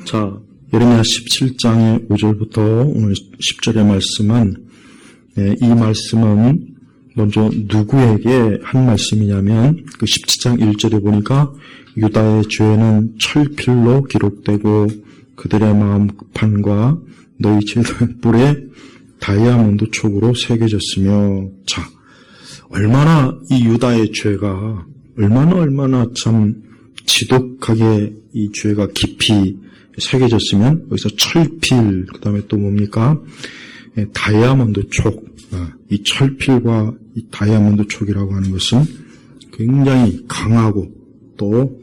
자, 예레미야 17장의 5절부터 오늘 10절의 말씀은, 이 말씀은 먼저 누구에게 한 말씀이냐면, 그 17장 1절에 보니까 유다의 죄는 철필로 기록되고 그들의 마음 급함과 너희 제단 뿔에 다이아몬드 촉으로 새겨졌으며. 자, 얼마나 이 유다의 죄가 얼마나 참 지독하게 이 죄가 깊이 새겨졌으면, 여기서 철필, 그 다음에 또 뭡니까? 다이아몬드 촉. 이 철필과 이 다이아몬드 촉이라고 하는 것은 굉장히 강하고 또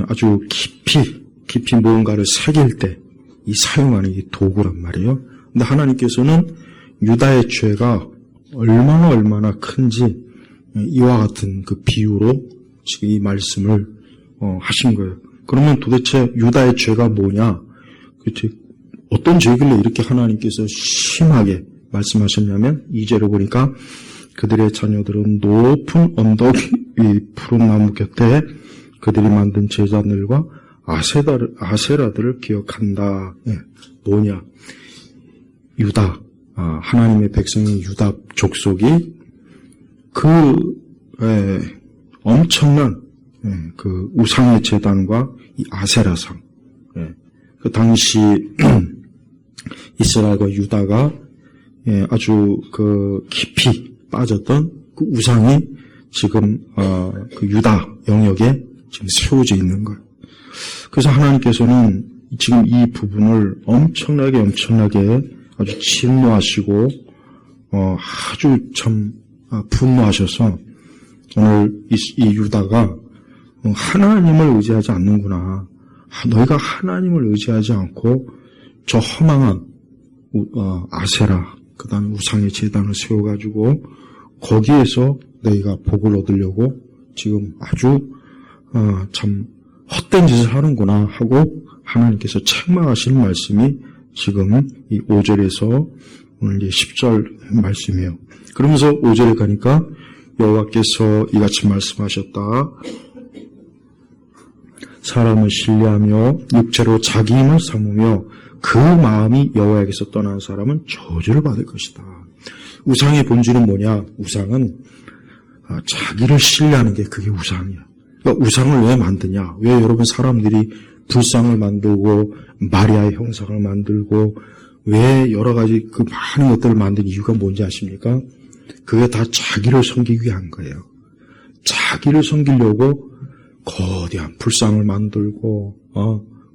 아주 깊이 무언가를 새길 때 이 사용하는 이 도구란 말이에요. 근데 하나님께서는 유다의 죄가 얼마나 큰지 이와 같은 그 비유로 지금 이 말씀을 하신 거예요. 그러면 도대체 유다의 죄가 뭐냐? 어떤 죄길래 이렇게 하나님께서 심하게 말씀하셨냐면, 2절에 보니까 그들의 자녀들은 높은 언덕 위 푸른 나무 곁에 그들이 만든 제단들과 아세라들을 기억한다. 뭐냐? 유다, 하나님의 백성인 유다 족속이 엄청난 그 우상의 제단과 이 아세라상, 그 당시 이스라엘과 유다가 아주 그 깊이 빠졌던 그 우상이 지금 그 유다 영역에 지금 세워져 있는 거예요. 그래서 하나님께서는 지금 이 부분을 엄청나게 아주 진노하시고 아주 참 분노하셔서 오늘 이 유다가 하나님을 의지하지 않는구나. 너희가 하나님을 의지하지 않고 저 허망한 아세라, 그 다음에 우상의 제단을 세워가지고 거기에서 너희가 복을 얻으려고 지금 아주 참 헛된 짓을 하는구나 하고 하나님께서 책망하시는 말씀이 지금 이 5절에서 오늘 이제 10절 말씀이에요. 그러면서 5절에 가니까 여호와께서 이같이 말씀하셨다. 사람을 신뢰하며 육체로 자기 힘을 삼으며 그 마음이 여호와에게서 떠난 사람은 저주를 받을 것이다. 우상의 본질은 뭐냐? 우상은 자기를 신뢰하는 게 그게 우상이야. 그러니까 우상을 왜 만드냐? 왜 여러분 사람들이 불상을 만들고 마리아의 형상을 만들고 왜 여러 가지 그 많은 것들을 만든 이유가 뭔지 아십니까? 그게 다 자기를 섬기기 위한 거예요. 자기를 섬기려고 거대한 불상을 만들고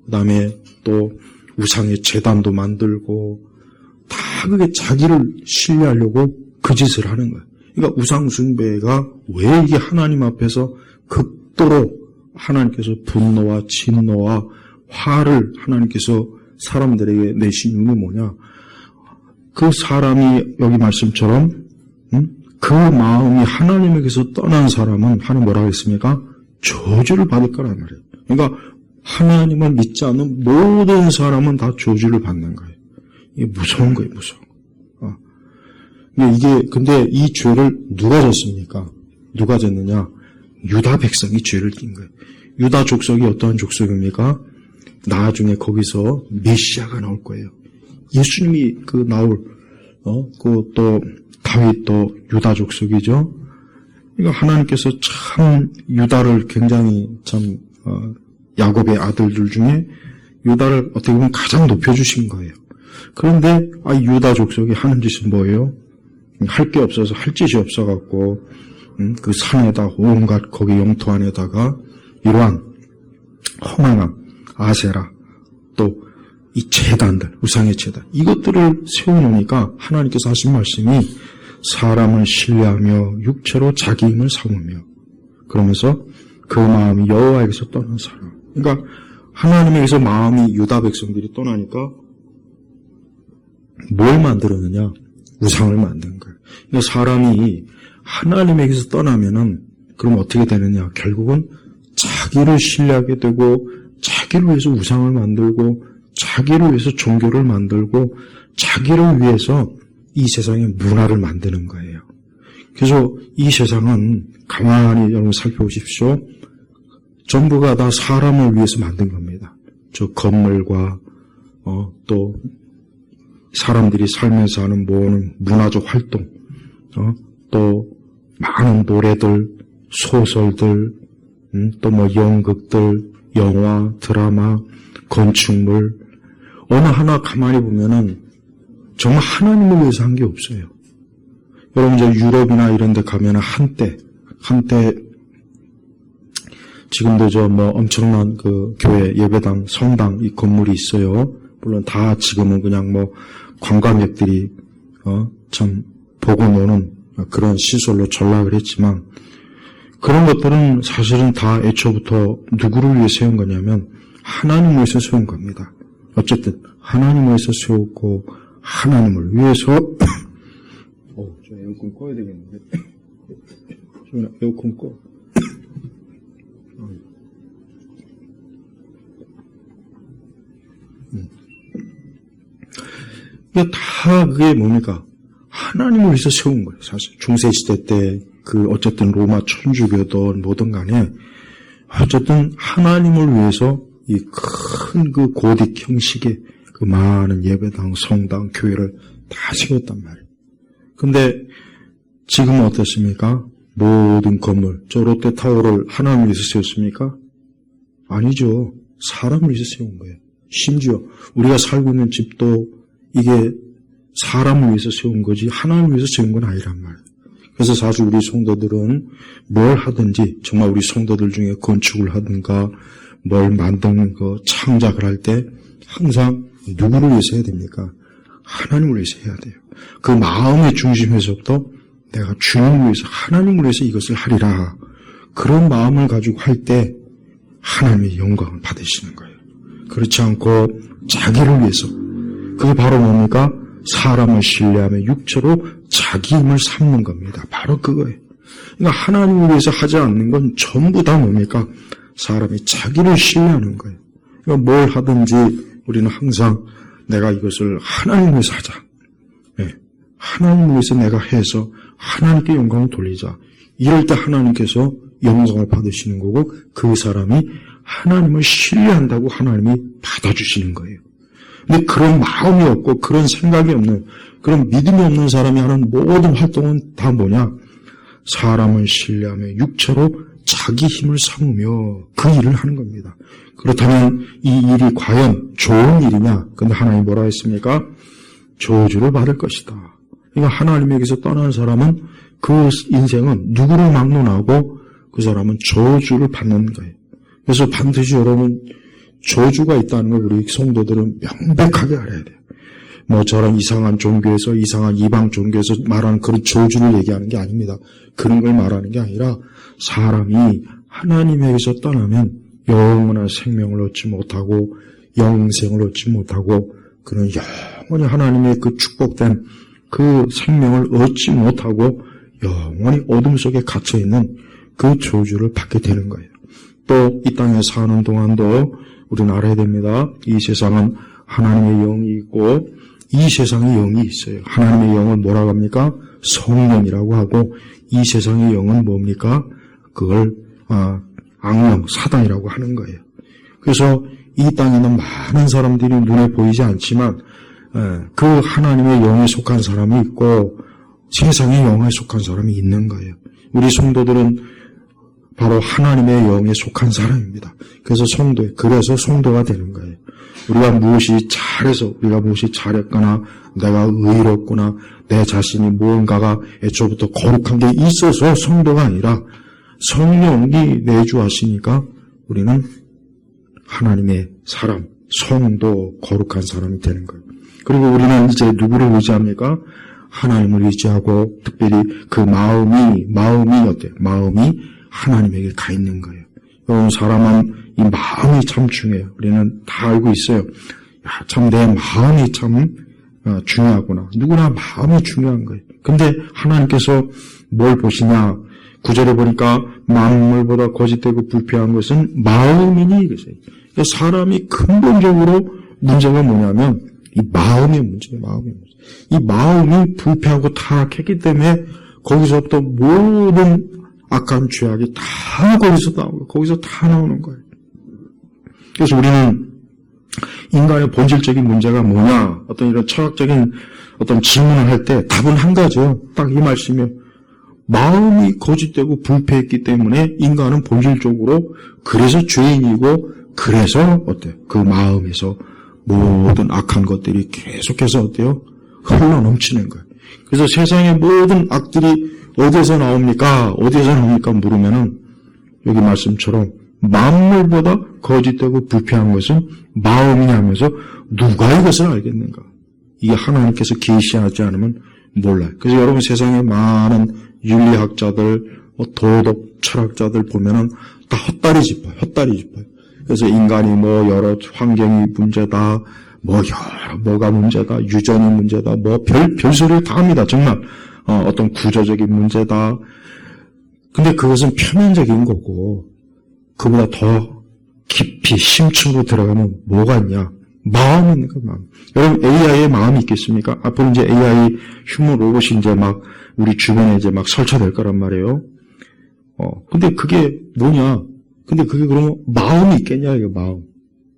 그 다음에 또 우상의 제단도 만들고 다 그게 자기를 신뢰하려고 그 짓을 하는 거예요. 그러니까 우상 숭배가 왜 이게 하나님 앞에서 극도로 하나님께서 분노와 진노와 화를 하나님께서 사람들에게 내신 이유는 뭐냐? 그 사람이 여기 말씀처럼 그 마음이 하나님에게서 떠난 사람은 하나님 뭐라고 했습니까? 저주를 받을 거란 말이에요. 그러니까 하나님을 믿지 않는 모든 사람은 다 저주를 받는 거예요. 이게 무서운 거예요, 무서워. 근데 이 죄를 누가 졌습니까? 누가 졌느냐? 유다 백성이 죄를 진 거예요. 유다 족속이 어떠한 족속입니까? 나중에 거기서 메시아가 나올 거예요. 예수님이 나올, 또 다윗도 유다 족속이죠. 그러니까 하나님께서 참 유다를 굉장히 참, 야곱의 아들들 중에 유다를 어떻게 보면 가장 높여주신 거예요. 그런데, 유다 족속이 하는 짓은 뭐예요? 할 게 없어서, 할 짓이 없어갖고, 그 산에다, 온갖 거기 영토 안에다가 이러한 허망한 아세라, 또 이 제단들, 우상의 제단, 이것들을 세워놓으니까 하나님께서 하신 말씀이 사람을 신뢰하며 육체로 자기 힘을 삼으며, 그러면서 그 마음이 여호와에게서 떠난 사람. 그러니까 하나님에게서 마음이 유다 백성들이 떠나니까 뭘 만들었느냐? 우상을 만든 거예요. 그러니까 사람이 하나님에게서 떠나면은 그럼 어떻게 되느냐? 결국은 자기를 신뢰하게 되고 자기를 위해서 우상을 만들고 자기를 위해서 종교를 만들고 자기를 위해서 이 세상의 문화를 만드는 거예요. 그래서 이 세상은 가만히 여러분 살펴보십시오. 전부가 다 사람을 위해서 만든 겁니다. 저 건물과 또 사람들이 살면서 하는 모으는 문화적 활동, 또 많은 노래들, 소설들, 또 뭐 연극들, 영화, 드라마, 건축물, 어느 하나 가만히 보면은 정말 하나님을 위해서 한 게 없어요. 여러분 이제 유럽이나 이런 데 가면은 한때 지금도 저 뭐 엄청난 그 교회, 예배당, 성당 이 건물이 있어요. 물론 다 지금은 그냥 뭐 관광객들이 참 보고 노는 그런 시설로 전락을 했지만 그런 것들은 사실은 다 애초부터 누구를 위해 세운 거냐면 하나님을 위해서 세운 겁니다. 어쨌든 하나님을 위해서 세웠고 하나님을 위해서 저 에어컨 꺼야 되겠는데. 지훈아, 에어컨 꺼. 이게 다 그게 뭡니까? 하나님을 위해서 세운 거예요, 사실. 중세시대 때, 어쨌든 로마 천주교든 뭐든 간에, 어쨌든 하나님을 위해서 이 큰 고딕 형식의 그 많은 예배당, 성당, 교회를 다 세웠단 말이에요. 근데 지금은 어떻습니까? 모든 건물, 저 롯데타워를 하나님을 위해서 세웠습니까? 아니죠. 사람을 위해서 세운 거예요. 심지어 우리가 살고 있는 집도 이게 사람을 위해서 세운 거지 하나님을 위해서 세운 건 아니란 말이에요. 그래서 사실 우리 성도들은 뭘 하든지 정말 우리 성도들 중에 건축을 하든가 뭘 만드는 거 창작을 할 때 항상 누구를 위해서 해야 됩니까? 하나님을 위해서 해야 돼요. 그 마음의 중심에서부터 내가 주님을 위해서 하나님을 위해서 이것을 하리라. 그런 마음을 가지고 할 때 하나님의 영광을 받으시는 거예요. 그렇지 않고 자기를 위해서 그게 바로 뭡니까? 사람을 신뢰하며 육체로 자기 힘을 삼는 겁니다. 바로 그거예요. 그러니까 하나님을 위해서 하지 않는 건 전부 다 뭡니까? 사람이 자기를 신뢰하는 거예요. 그러니까 뭘 하든지 우리는 항상 내가 이것을 하나님을 위해서 하자. 네. 하나님을 위해서 내가 해서 하나님께 영광을 돌리자. 이럴 때 하나님께서 영광을 받으시는 거고 그 사람이 하나님을 신뢰한다고 하나님이 받아주시는 거예요. 근데 그런 마음이 없고 그런 생각이 없는 그런 믿음이 없는 사람이 하는 모든 활동은 다 뭐냐? 사람을 신뢰하며 육체로 자기 힘을 삼으며 그 일을 하는 겁니다. 그렇다면 이 일이 과연 좋은 일이냐? 근데 하나님이 뭐라 했습니까? 저주를 받을 것이다. 그러니까 하나님에게서 떠난 사람은 그 인생은 누구를 막론하고 그 사람은 저주를 받는 거예요. 그래서 반드시 여러분 저주가 있다는 걸 우리 성도들은 명백하게 알아야 돼요. 뭐 저런 이상한 종교에서 이상한 이방 종교에서 말하는 그런 저주를 얘기하는 게 아닙니다. 그런 걸 말하는 게 아니라 사람이 하나님에게서 떠나면 영원한 생명을 얻지 못하고 영생을 얻지 못하고 그런 영원히 하나님의 그 축복된 그 생명을 얻지 못하고 영원히 어둠 속에 갇혀있는 그 저주를 받게 되는 거예요. 또 이 땅에 사는 동안도 우리는 알아야 됩니다. 이 세상은 하나님의 영이 있고 이 세상의 영이 있어요. 하나님의 영을 뭐라고 합니까? 성령이라고 하고 이 세상의 영은 뭡니까? 그걸 악령, 사단이라고 하는 거예요. 그래서 이 땅에는 많은 사람들이 눈에 보이지 않지만 그 하나님의 영에 속한 사람이 있고 세상의 영에 속한 사람이 있는 거예요. 우리 성도들은 바로 하나님의 영에 속한 사람입니다. 그래서 성도가 되는 거예요. 우리가 무엇이 잘해서 우리가 무엇이 잘했거나 내가 의롭거나 내 자신이 무언가가 애초부터 거룩한 게 있어서 성도가 아니라 성령이 내주하시니까 우리는 하나님의 사람, 성도, 거룩한 사람이 되는 거예요. 그리고 우리는 이제 누구를 의지합니까? 하나님을 의지하고 특별히 그 마음이 어때요? 마음이 하나님에게 가 있는 거예요. 여러분 사람은 이 마음이 참 중요해요. 우리는 다 알고 있어요. 참 내 마음이 참 중요하구나. 누구나 마음이 중요한 거예요. 근데 하나님께서 뭘 보시냐? 9절에 보니까 만물보다 거짓되고 불필요한 것은 마음이니 이것이에요. 그러니까 사람이 근본적으로 문제가 뭐냐면 이 마음의 문제예요. 이 마음이 불패하고 타락했기 때문에 거기서부터 모든 악한 죄악이 다 거기서 다 나오는 거예요. 그래서 우리는 인간의 본질적인 문제가 뭐냐, 어떤 이런 철학적인 어떤 질문을 할 때 답은 한 가지요. 딱 이 말씀이에요. 마음이 거짓되고 불패했기 때문에 인간은 본질적으로 그래서 죄인이고, 그래서 어때요? 그 마음에서 모든 악한 것들이 계속해서 어때요? 흘러 넘치는 거예요. 그래서 세상의 모든 악들이 어디에서 나옵니까? 어디에서 나옵니까? 물으면은 여기 말씀처럼 만물보다 거짓되고 불패한 것은 마음이냐면서 누가 이것을 알겠는가? 이게 하나님께서 계시하지 않으면 몰라요. 그래서 여러분 세상에 많은 윤리학자들, 도덕 철학자들 보면은 다 헛다리 짚어요. 그래서 인간이 여러 환경이 문제다, 뭐가 문제다, 유전이 문제다, 별소리를 다 합니다. 정말, 어떤 구조적인 문제다. 근데 그것은 표면적인 거고, 그보다 더 깊이 심층으로 들어가면 뭐가 있냐? 마음이 있는 거야, 마음. 여러분, AI에 마음이 있겠습니까? 앞으로 이제 AI 휴먼 로봇이 이제 우리 주변에 이제 설치될 거란 말이에요. 근데 그게 뭐냐? 근데 그게 그러면 마음이 있겠냐, 이거 마음.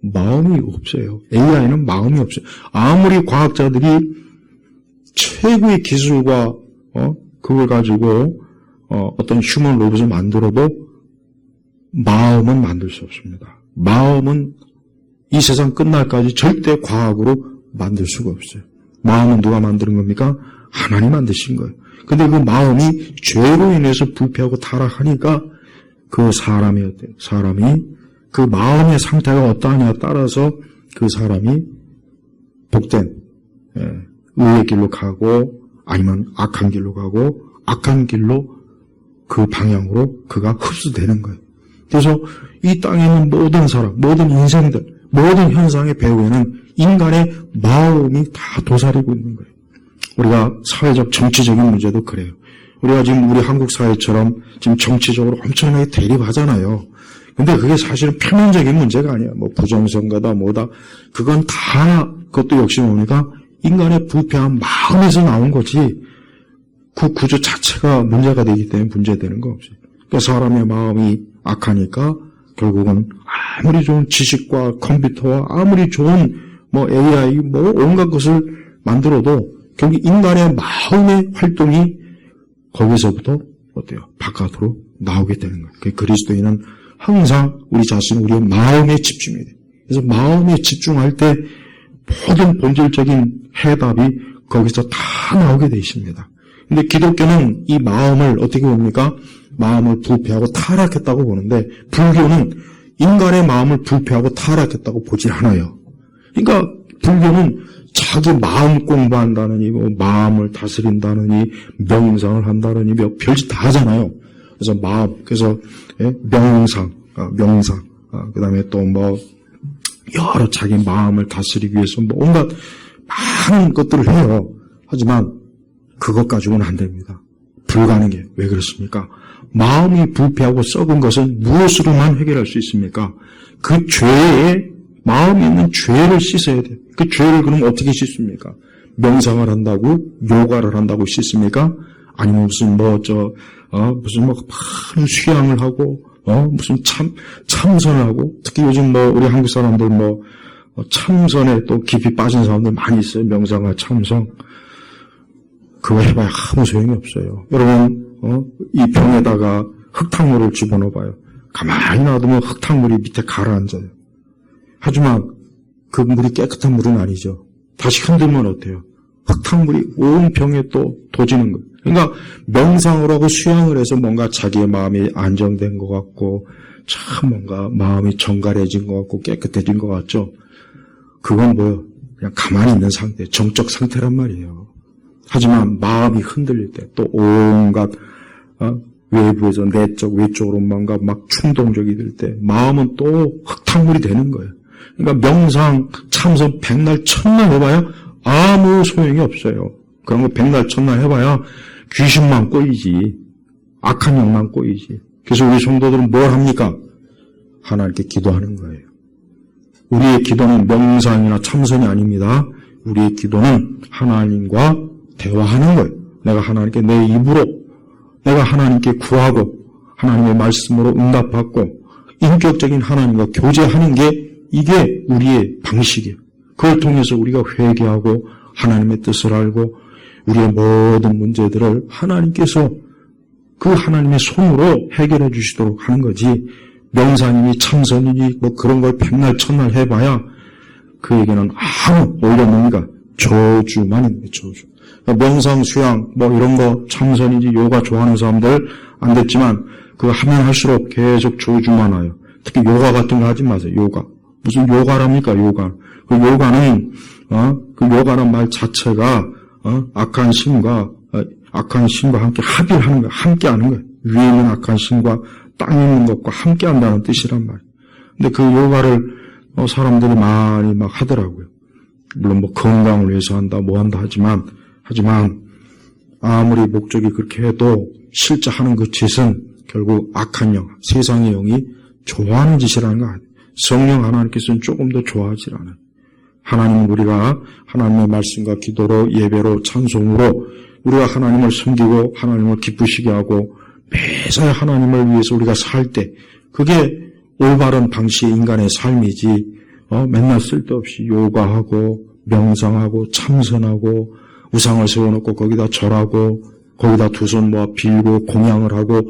마음이 없어요. AI는 마음이 없어요. 아무리 과학자들이 최고의 기술과, 그걸 가지고, 어떤 휴먼 로봇을 만들어도 마음은 만들 수 없습니다. 마음은 이 세상 끝날까지 절대 과학으로 만들 수가 없어요. 마음은 누가 만드는 겁니까? 하나님 만드신 거예요. 근데 그 마음이 죄로 인해서 불패하고 타락하니까 그 사람이 어때요? 사람이 그 마음의 상태가 어떠하냐에 따라서 그 사람이 복된 의의 길로 가고 아니면 악한 길로 가고 악한 길로 그 방향으로 그가 흡수되는 거예요. 그래서 이 땅에 있는 모든 사람, 모든 인생들, 모든 현상의 배후에는 인간의 마음이 다 도사리고 있는 거예요. 우리가 사회적 정치적인 문제도 그래요. 우리가 지금 우리 한국 사회처럼 지금 정치적으로 엄청나게 대립하잖아요. 근데 그게 사실은 표면적인 문제가 아니야. 부정선거다 뭐다. 그건 다 그것도 역시 뭡니까? 인간의 불패한 마음에서 나온 거지. 그 구조 자체가 문제가 되기 때문에 문제되는 거 없어요. 그러니까 사람의 마음이 악하니까 결국은 아무리 좋은 지식과 컴퓨터와 아무리 좋은 AI 온갖 것을 만들어도 결국 인간의 마음의 활동이 거기서부터 어때요? 바깥으로 나오게 되는 거예요. 그리스도인은 항상 우리 자신, 우리의 마음에 집중해야 돼요. 그래서 마음에 집중할 때 모든 본질적인 해답이 거기서 다 나오게 되어 있습니다. 근데 기독교는 이 마음을 어떻게 봅니까? 마음을 불패하고 타락했다고 보는데 불교는 인간의 마음을 불패하고 타락했다고 보질 않아요. 그러니까 불교는 자기 마음 공부한다느니 마음을 다스린다느니 명상을 한다느니 별짓 다 하잖아요. 그래서 그래서 명상, 그다음에 또 여러 자기 마음을 다스리기 위해서 온갖 많은 것들을 해요. 하지만 그것 가지고는 안 됩니다. 불가능해요. 왜 그렇습니까? 마음이 불패하고 썩은 것은 무엇으로만 해결할 수 있습니까? 그 죄에 마음에 있는 죄를 씻어야 돼요. 그 죄를 그럼 어떻게 씻습니까? 명상을 한다고, 요가를 한다고 씻습니까? 아니면 무슨 많은 수양을 하고, 무슨 참선을 하고, 특히 요즘 우리 한국 사람들 참선에 또 깊이 빠진 사람들 많이 있어요. 명상과 참선. 그거 해봐야 아무 소용이 없어요. 여러분, 이 병에다가 흙탕물을 집어넣어봐요. 가만히 놔두면 흙탕물이 밑에 가라앉아요. 하지만 그 물이 깨끗한 물은 아니죠. 다시 흔들면 어때요? 흙탕물이 온 병에 또 도지는 거예요. 그러니까 명상을 하고 수양을 해서 뭔가 자기의 마음이 안정된 것 같고 참 뭔가 마음이 정갈해진 것 같고 깨끗해진 것 같죠. 그건 뭐예요? 그냥 가만히 있는 상태, 정적 상태란 말이에요. 하지만 마음이 흔들릴 때 또 온갖 외부에서 내적 외적으로 뭔가 막 충동적이 될 때 마음은 또 흙탕물이 되는 거예요. 그러니까 명상, 참선 백날 천날 해봐야 아무 소용이 없어요. 그런 거 백날 천날 해봐야 귀신만 꼬이지 악한 영만 꼬이지. 그래서 우리 성도들은 뭘 합니까? 하나님께 기도하는 거예요. 우리의 기도는 명상이나 참선이 아닙니다. 우리의 기도는 하나님과 대화하는 거예요. 내가 하나님께 내 입으로 내가 하나님께 구하고 하나님의 말씀으로 응답받고 인격적인 하나님과 교제하는 게 이게 우리의 방식이에요. 그걸 통해서 우리가 회개하고 하나님의 뜻을 알고 우리의 모든 문제들을 하나님께서 그 하나님의 손으로 해결해 주시도록 하는 거지, 명상이니 참선이니 뭐 그런 걸 백날 첫날 해봐야 그에게는 아무 오히려 뭡니까? 저주만 있는 거예요. 저주. 명상, 수양 뭐 이런 거 참선이지 요가 좋아하는 사람들 안 됐지만 그거 하면 할수록 계속 저주만 와요. 특히 요가 같은 거 하지 마세요. 요가. 무슨 요가랍니까? 요가. 그 요가는 그 요가란 말 자체가 악한 신과 함께 합의를 하는 거야. 함께 하는 거야. 위에 있는 악한 신과 땅에 있는 것과 함께 한다는 뜻이란 말이에요. 근데 그 요가를 사람들이 많이 막 하더라고요. 물론 뭐 건강을 위해서 한다 뭐 한다 하지만 아무리 목적이 그렇게 해도 실제 하는 그 짓은 결국 악한 영, 세상의 영이 좋아하는 짓이라는 거 아니에요. 성령 하나님께서는 조금 더 좋아하지 않아요. 하나님은 우리가 하나님의 말씀과 기도로 예배로 찬송으로 우리가 하나님을 섬기고 하나님을 기쁘시게 하고 매사에 하나님을 위해서 우리가 살 때 그게 올바른 방식의 인간의 삶이지 맨날 쓸데없이 요가하고 명상하고 참선하고 우상을 세워놓고 거기다 절하고 거기다 두 손 모아 빌고 공양을 하고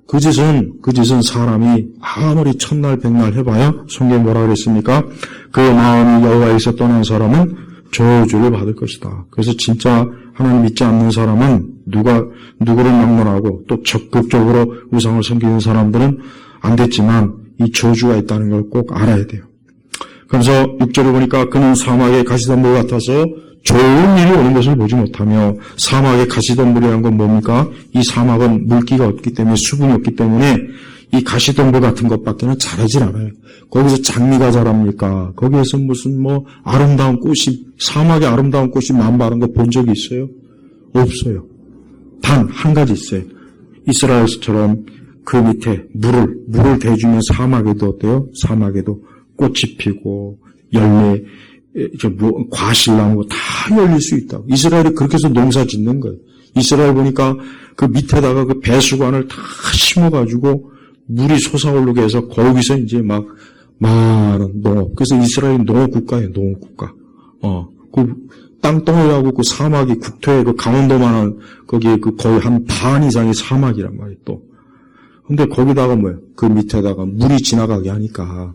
그 짓은 사람이 아무리 천날 백날 해봐야 성경에 뭐라 그랬습니까? 그 마음이 여호와에서 떠난 사람은 저주를 받을 것이다. 그래서 진짜 하나님 믿지 않는 사람은 누구를 막론하고 또 적극적으로 우상을 섬기는 사람들은 안 됐지만 이 저주가 있다는 걸 꼭 알아야 돼요. 그래서 6절을 보니까 그는 사막에 가시덤불 같아서 좋은 일이 오는 것을 보지 못하며, 사막에 가시덤불이라는 건 뭡니까? 이 사막은 물기가 없기 때문에 수분이 없기 때문에 이 가시덤불 같은 것밖에는 자라질 않아요. 거기서 장미가 자랍니까? 거기에서 무슨 뭐 아름다운 꽃이, 사막에 아름다운 꽃이 만발한 거 본 적이 있어요? 없어요. 단 한 가지 있어요. 이스라엘처럼 그 밑에 물을 대주면 사막에도 어때요? 사막에도 꽃이 피고 열매, 과실나무 다 열릴 수 있다고. 이스라엘이 그렇게 해서 농사 짓는 거예요. 이스라엘 보니까 그 밑에다가 그 배수관을 다 심어가지고 물이 솟아오르게 해서 거기서 이제 막 많은 농업. 그래서 이스라엘이 농업국가예요, 농업국가. 그 땅덩어리하고 그 사막이 국토에 그 강원도만한 거기에 그 거의 한 반 이상이 사막이란 말이에요, 또. 근데 거기다가 뭐예요? 그 밑에다가 물이 지나가게 하니까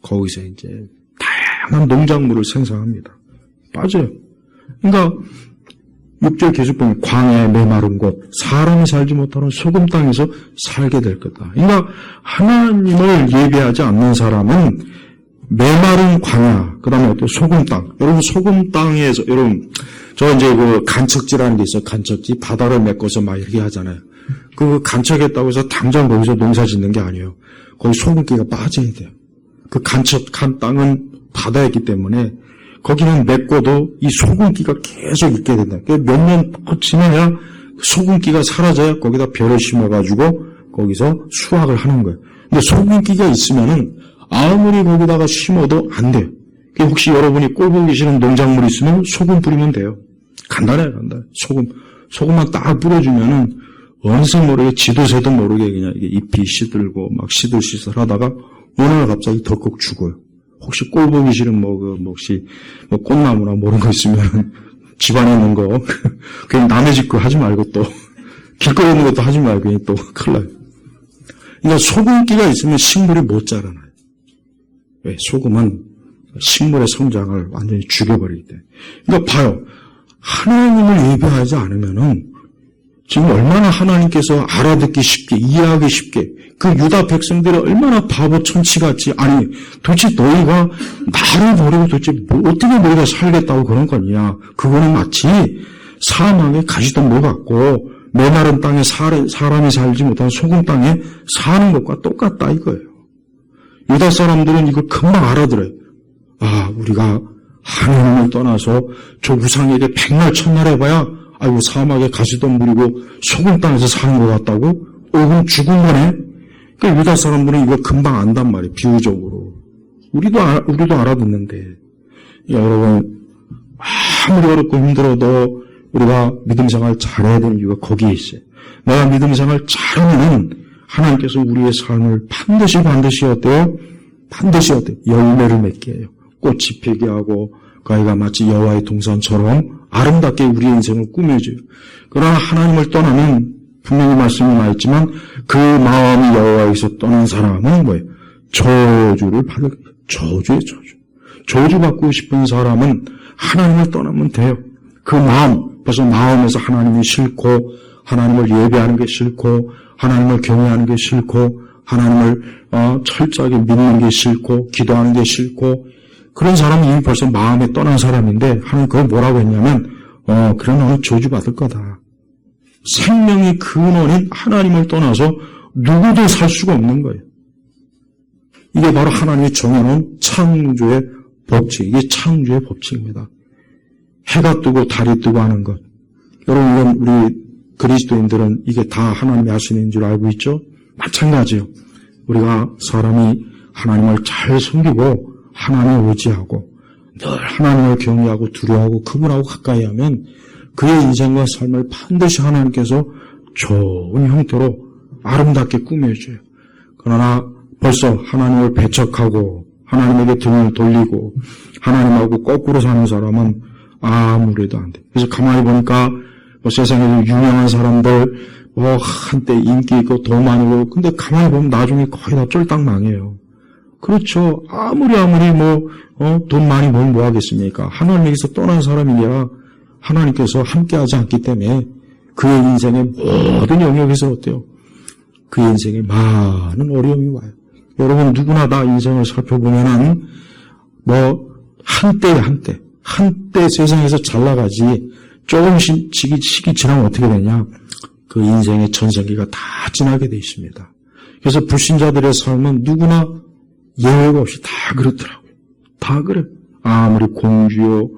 거기서 이제 다양한 농작물을 생산합니다. 빠져요. 그러니까 6절 계속 보면 광야에 메마른 곳, 사람이 살지 못하는 소금 땅에서 살게 될 거다. 그러니까 하나님을 예배하지 않는 사람은 메마른 광야, 그 다음에 어때요? 소금 땅. 여러분, 소금 땅에서, 저 이제 그 간척지라는 게 있어요. 간척지. 바다를 메꿔서 막 이렇게 하잖아요. 그 간척했다고 해서 당장 거기서 농사 짓는 게 아니에요. 거기 소금기가 빠져야 돼요. 그 간척한 땅은 바다였기 때문에 거기는 메꿔도 이 소금기가 계속 있게 된다. 몇 년 지나야 소금기가 사라져야 거기다 벼를 심어가지고 거기서 수확을 하는 거예요. 근데 소금기가 있으면은 아무리 거기다가 심어도 안 돼요. 혹시 여러분이 꼴 보기 싫은 농작물이 있으면 소금 뿌리면 돼요. 간단해요, 간단해. 소금만 딱 뿌려주면은 어느새 모르게 지도새도 모르게 그냥 이게 잎이 시들고 막 시들시들 하다가 어느 날 갑자기 덜컥 죽어요. 혹시 꼴 보기 싫은 혹시 꽃나무나 뭐 이런 거 있으면 집안에 있는 거 그냥 남의 집 거 하지 말고 또 길거리에 있는 것도 하지 말고 그냥 또 큰일 나요. 그러니까 소금기가 있으면 식물이 못 자라나요. 왜? 소금은 식물의 성장을 완전히 죽여버리기 때문에. 그러니까 봐요. 하나님을 예배하지 않으면은 지금 얼마나 하나님께서 알아듣기 쉽게, 이해하기 쉽게, 그 유다 백성들이 얼마나 바보 천치같이, 아니, 도대체 너희가 나를 버리고 도대체 어떻게 너희가 살겠다고 그런 거냐. 그거는 마치 사막에 가시덤불 같고, 메마른 땅에 사람이 살지 못한 소금 땅에 사는 것과 똑같다 이거예요. 유다 사람들은 이걸 금방 알아들어요. 아, 우리가 하나님을 떠나서 저 우상에게 백날 천날 해봐야 아이고 사막에 가시덤불이고 소금 땅에서 사는 것 같다고? 그럼 죽은 거네? 그러니까 유다 사람들은 이거 금방 안단 말이에요. 비유적으로. 우리도 알아듣는데. 여러분, 아무리 어렵고 힘들어도 우리가 믿음 생활 잘해야 되는 이유가 거기에 있어요. 내가 믿음 생활 잘하면 하나님께서 우리의 삶을 반드시 어때요? 반드시 어때요? 열매를 맺게 해요. 꽃이 피게 하고 그아이가 마치 여호와의 동산처럼 아름답게 우리의 인생을 꾸며줘요. 그러나 하나님을 떠나면 분명히 말씀이 나있지만 그 마음이 여호와에게서 떠난 사람은 뭐예요? 저주를 받을 거예요. 저주의 저주. 저주받고 싶은 사람은 하나님을 떠나면 돼요. 그 마음, 벌써 마음에서 하나님이 싫고 하나님을 예배하는 게 싫고 하나님을 경외하는 게 싫고 하나님을 철저하게 믿는 게 싫고 기도하는 게 싫고 그런 사람은 이미 벌써 마음에 떠난 사람인데 하나님 그걸 뭐라고 했냐면 그래 너는 저주받을 거다. 생명의 근원인 하나님을 떠나서 누구도 살 수가 없는 거예요. 이게 바로 하나님이 정해놓은 창조의 법칙, 이게 창조의 법칙입니다. 해가 뜨고 달이 뜨고 하는 것. 여러분, 우리 그리스도인들은 이게 다 하나님이 하시는 줄 알고 있죠? 마찬가지예요. 우리가 사람이 하나님을 잘 섬기고 하나님을 의지하고 늘 하나님을 경외하고 두려워하고 그분하고 가까이 하면 그의 인생과 삶을 반드시 하나님께서 좋은 형태로 아름답게 꾸며줘요. 그러나 벌써 하나님을 배척하고 하나님에게 등을 돌리고 하나님하고 거꾸로 사는 사람은 아무래도 안 돼. 그래서 가만히 보니까 세상에서 유명한 사람들 한때 인기 있고 돈 많고 근데 가만히 보면 나중에 거의 다 쫄딱 망해요. 그렇죠. 아무리 돈 많이 벌면 뭐 하겠습니까? 하나님에게서 떠난 사람이야 하나님께서 함께하지 않기 때문에 그의 인생의 모든 영역에서 어때요? 그의 인생에 많은 어려움이 와요. 여러분 누구나 다 인생을 살펴보면은 한때 세상에서 잘 나가지 조금씩 시기 지나면 어떻게 되냐? 그 인생의 전성기가 다 지나게 돼 있습니다. 그래서 불신자들의 삶은 누구나 예외가 없이 다 그렇더라고요. 다 그래. 아무리 공주요,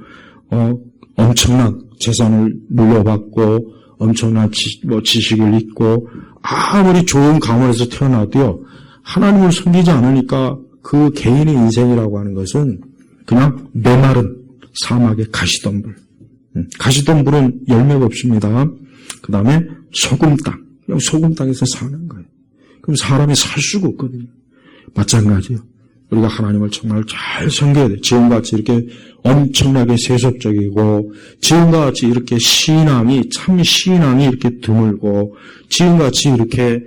엄청난 재산을 물려받고, 엄청난 지식을 잊고, 아무리 좋은 가문에서 태어나도요, 하나님을 섬기지 않으니까 그 개인의 인생이라고 하는 것은 그냥 메마른 사막의 가시덤불. 가시덤불은 열매가 없습니다. 그 다음에 소금 땅. 그냥 소금 땅에서 사는 거예요. 그럼 사람이 살 수가 없거든요. 마찬가지예요. 우리가 하나님을 정말 잘 섬겨야 돼요. 지금같이 이렇게 엄청나게 세속적이고, 지금같이 이렇게 참 신앙이 이렇게 드물고, 지금같이 이렇게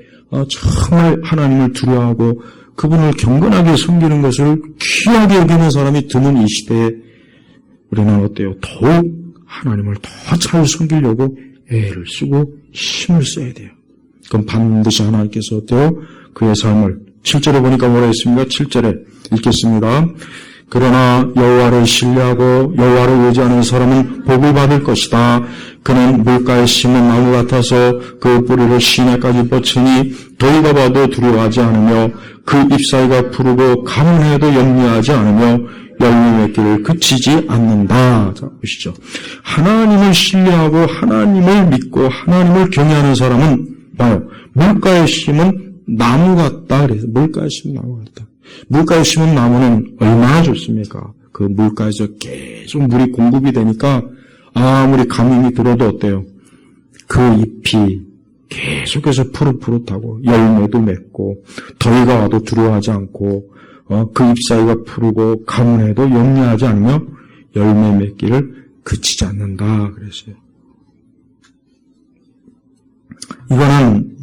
정말 하나님을 두려워하고, 그분을 경건하게 섬기는 것을 귀하게 여기는 사람이 드문 이 시대에 우리는 어때요? 더욱 하나님을 더 잘 섬기려고 애를 쓰고 힘을 써야 돼요. 그럼 반드시 하나님께서 어때요? 그의 삶을 7절에 보니까 뭐라 했습니까? 7절에 읽겠습니다. 그러나 여호와를 신뢰하고 여호와를 의지하는 사람은 복을 받을 것이다. 그는 물가에 심은 나무 같아서 그 뿌리를 시내까지 뻗치니 더위가 봐도 두려워하지 않으며 그 잎사귀가 푸르고 가뭄에도 염려하지 않으며 열매 맺기를 그치지 않는다. 자, 보시죠. 하나님을 신뢰하고 하나님을 믿고 하나님을 경외하는 사람은 봐요. 물가에 심은 나무 같다. 그래서 물가에 심은 나무 같다. 물가에 심은 나무는 얼마나 좋습니까? 그 물가에서 계속 물이 공급이 되니까 아무리 가뭄이 들어도 어때요? 그 잎이 계속해서 푸릇푸릇하고 열매도 맺고 더위가 와도 두려워하지 않고 그 잎사귀가 푸르고 가뭄에도 염려하지 않으며 열매 맺기를 그치지 않는다 그랬어요. 이거는